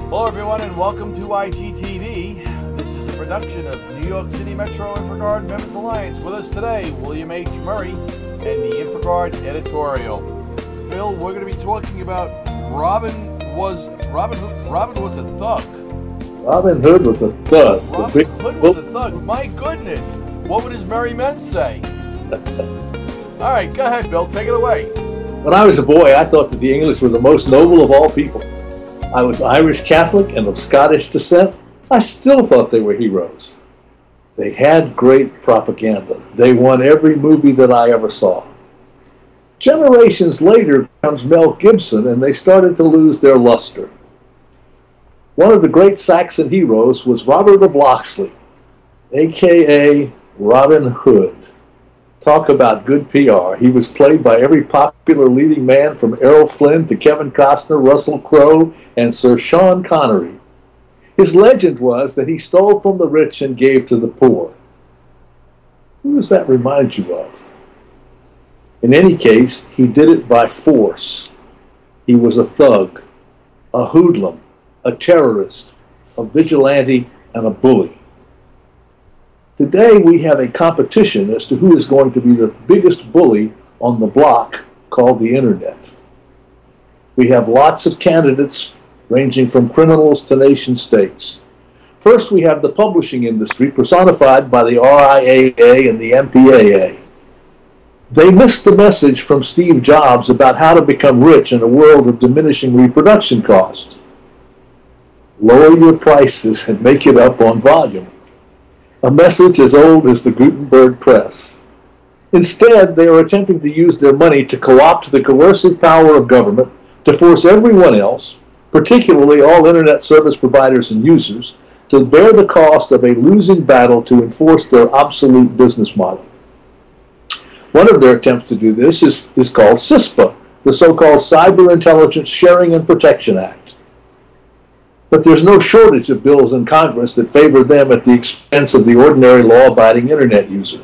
Hello everyone and welcome to IGTV. This is a production of New York City Metro INFRAGARD Members Alliance. With us today, William H. Murray and the INFRAGARD editorial. Bill, we're going to be talking about Robin was a thug. Robin Hood was a thug. Robin Hood was a thug. My goodness. What would his merry men say? All right, go ahead, Bill. Take it away. When I was a boy, I thought that the English were the most noble of all people. I was Irish Catholic and of Scottish descent. I still thought they were heroes. They had great propaganda. They won every movie that I ever saw. Generations later comes Mel Gibson, and they started to lose their luster. One of the great Saxon heroes was Robert of Locksley, a.k.a. Robin Hood. Talk about good PR. He was played by every popular leading man from Errol Flynn to Kevin Costner, Russell Crowe, and Sir Sean Connery. His legend was that he stole from the rich and gave to the poor. Who does that remind you of? In any case, he did it by force. He was a thug, a hoodlum, a terrorist, a vigilante, and a bully. Today we have a competition as to who is going to be the biggest bully on the block called the Internet. We have lots of candidates ranging from criminals to nation states. First we have the publishing industry personified by the RIAA and the MPAA. They missed the message from Steve Jobs about how to become rich in a world of diminishing reproduction costs. Lower your prices and make it up on volume. A message as old as the Gutenberg press. Instead, they are attempting to use their money to co-opt the coercive power of government to force everyone else, particularly all Internet service providers and users, to bear the cost of a losing battle to enforce their obsolete business model. One of their attempts to do this is called CISPA, the so-called Cyber Intelligence Sharing and Protection Act. But there's no shortage of bills in Congress that favor them at the expense of the ordinary law-abiding Internet user.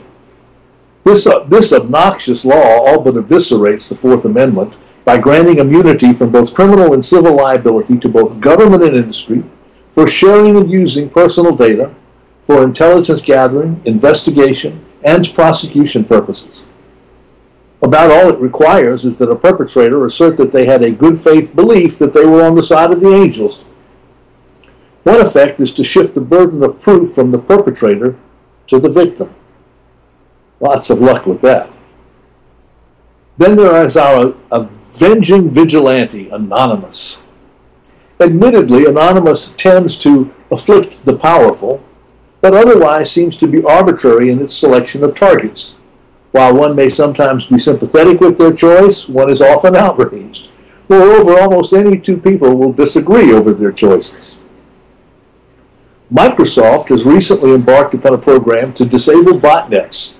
This obnoxious law all but eviscerates the Fourth Amendment by granting immunity from both criminal and civil liability to both government and industry for sharing and using personal data for intelligence gathering, investigation, and prosecution purposes. About all it requires is that a perpetrator assert that they had a good faith belief that they were on the side of the angels. One effect is to shift the burden of proof from the perpetrator to the victim. Lots of luck with that. Then there is our avenging vigilante, Anonymous. Admittedly, Anonymous tends to afflict the powerful, but otherwise seems to be arbitrary in its selection of targets. While one may sometimes be sympathetic with their choice, one is often outraged. Moreover, almost any two people will disagree over their choices. Microsoft has recently embarked upon a program to disable botnets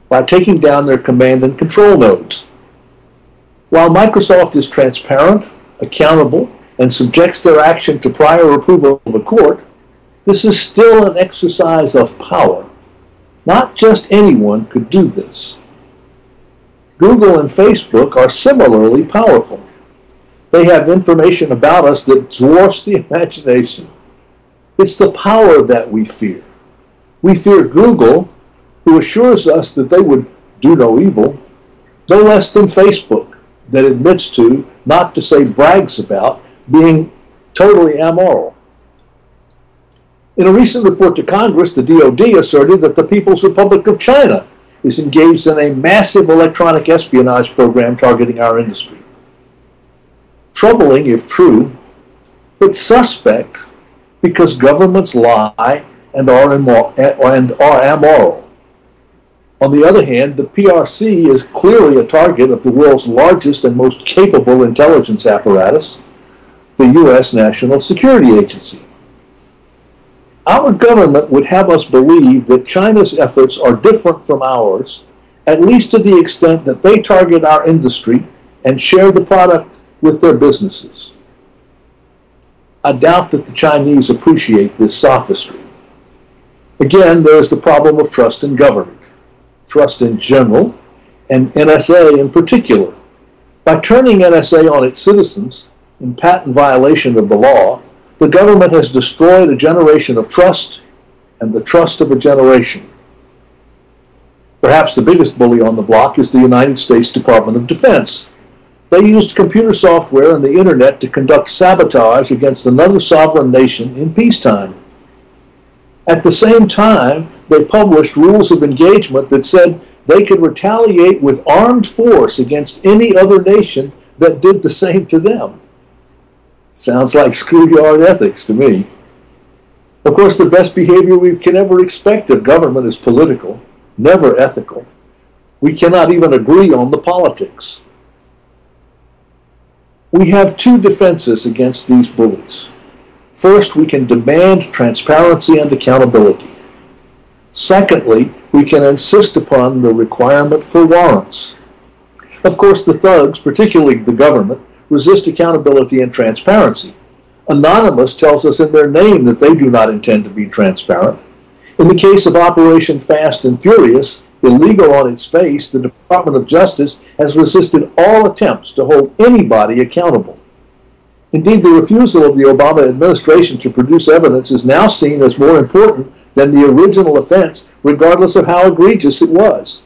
by taking down their command and control nodes. While Microsoft is transparent, accountable, and subjects their action to prior approval of a court, this is still an exercise of power. Not just anyone could do this. Google and Facebook are similarly powerful. They have information about us that dwarfs the imagination. It's the power that we fear. We fear Google, who assures us that they would do no evil, no less than Facebook, that admits to, not to say brags about, being totally amoral. In a recent report to Congress, the DoD asserted that the People's Republic of China is engaged in a massive electronic espionage program targeting our industry. Troubling if true, but suspect because governments lie and are amoral. On the other hand, the PRC is clearly a target of the world's largest and most capable intelligence apparatus, the U.S. National Security Agency. Our government would have us believe that China's efforts are different from ours, at least to the extent that they target our industry and share the product with their businesses. I doubt that the Chinese appreciate this sophistry. Again, there's the problem of trust in government, trust in general, and NSA in particular. By turning NSA on its citizens in patent violation of the law, The government has destroyed a generation of trust and the trust of a generation. Perhaps the biggest bully on the block is the United States Department of Defense. They used computer software and the internet to conduct sabotage against another sovereign nation in peacetime. At the same time, they published rules of engagement that said they could retaliate with armed force against any other nation that did the same to them. Sounds like schoolyard ethics to me. Of course, the best behavior we can ever expect of government is political, never ethical. We cannot even agree on the politics. We have two defenses against these bullies. First, we can demand transparency and accountability. Secondly, we can insist upon the requirement for warrants. Of course, the thugs, particularly the government, resist accountability and transparency. Anonymous tells us in their name that they do not intend to be transparent. In the case of Operation Fast and Furious, illegal on its face, the Department of Justice has resisted all attempts to hold anybody accountable. Indeed, the refusal of the Obama administration to produce evidence is now seen as more important than the original offense, regardless of how egregious it was.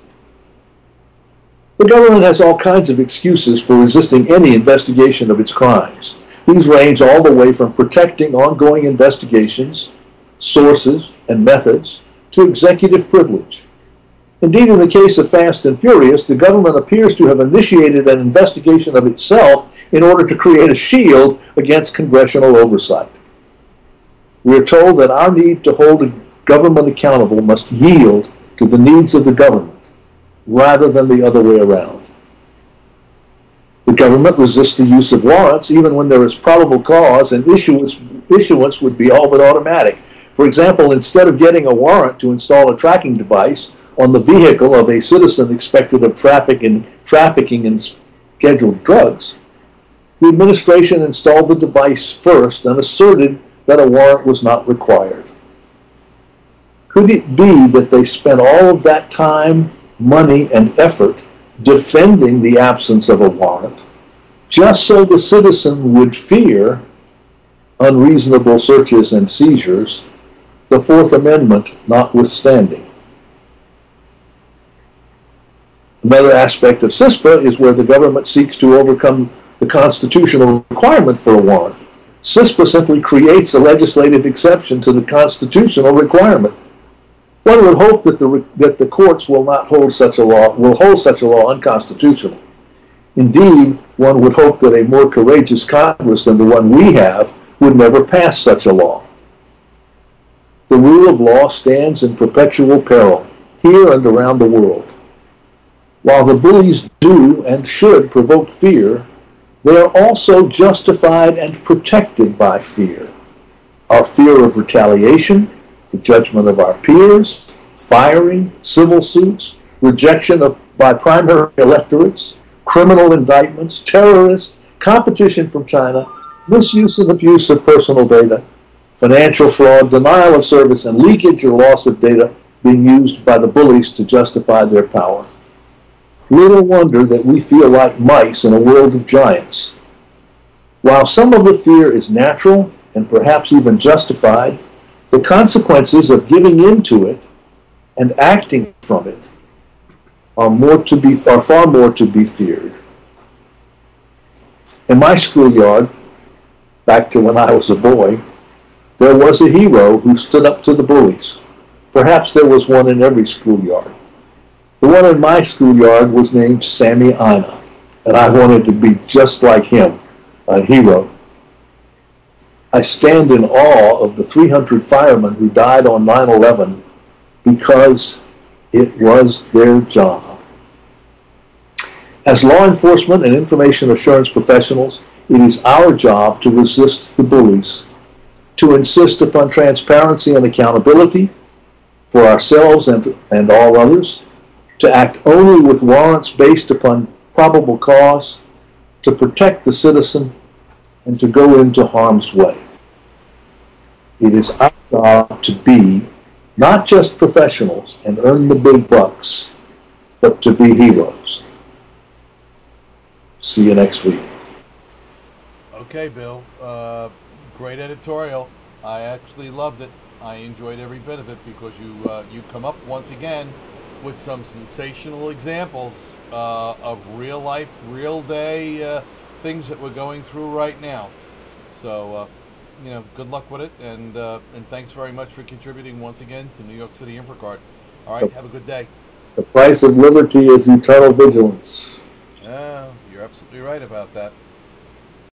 The government has all kinds of excuses for resisting any investigation of its crimes. These range all the way from protecting ongoing investigations, sources, and methods, to executive privilege. Indeed, in the case of Fast and Furious, the government appears to have initiated an investigation of itself in order to create a shield against congressional oversight. We are told that our need to hold a government accountable must yield to the needs of the government, rather than the other way around. The government resists the use of warrants even when there is probable cause, and issuance would be all but automatic. For example, instead of getting a warrant to install a tracking device on the vehicle of a citizen expected of trafficking in scheduled drugs, the administration installed the device first and asserted that a warrant was not required. Could it be that they spent all of that time, money, and effort defending the absence of a warrant just so the citizen would fear unreasonable searches and seizures, the Fourth Amendment notwithstanding? Another aspect of CISPA is where the government seeks to overcome the constitutional requirement for a warrant. CISPA simply creates a legislative exception to the constitutional requirement. One would hope that the courts will not hold such a law unconstitutional. Indeed, one would hope that a more courageous Congress than the one we have would never pass such a law. The rule of law stands in perpetual peril, here and around the world. While the bullies do and should provoke fear, they are also justified and protected by fear. Our fear of retaliation, the judgment of our peers, firing, civil suits, rejection by primary electorates, criminal indictments, terrorists, competition from China, misuse and abuse of personal data, financial fraud, denial of service, and leakage or loss of data being used by the bullies to justify their power. Little wonder that we feel like mice in a world of giants. While some of the fear is natural and perhaps even justified, the consequences of giving in to it and acting from it are far more to be feared. In my schoolyard, back to when I was a boy, there was a hero who stood up to the bullies. Perhaps there was one in every schoolyard. The one in my schoolyard was named Sammy Ina, and I wanted to be just like him, a hero. I stand in awe of the 300 firemen who died on 9/11 because it was their job. As law enforcement and information assurance professionals, it is our job to resist the bullies, to insist upon transparency and accountability for ourselves and all others, to act only with warrants based upon probable cause, to protect the citizen, and to go into harm's way. It is our job to be not just professionals and earn the big bucks, but to be heroes. See you next week. Okay, Bill. Great editorial. I actually loved it. I enjoyed every bit of it because you come up once again with some sensational examples of real life, real day things that we're going through right now. So, good luck with it, and thanks very much for contributing once again to New York City InfraGard. All right, have a good day. The price of liberty is eternal vigilance. Yeah, you're absolutely right about that.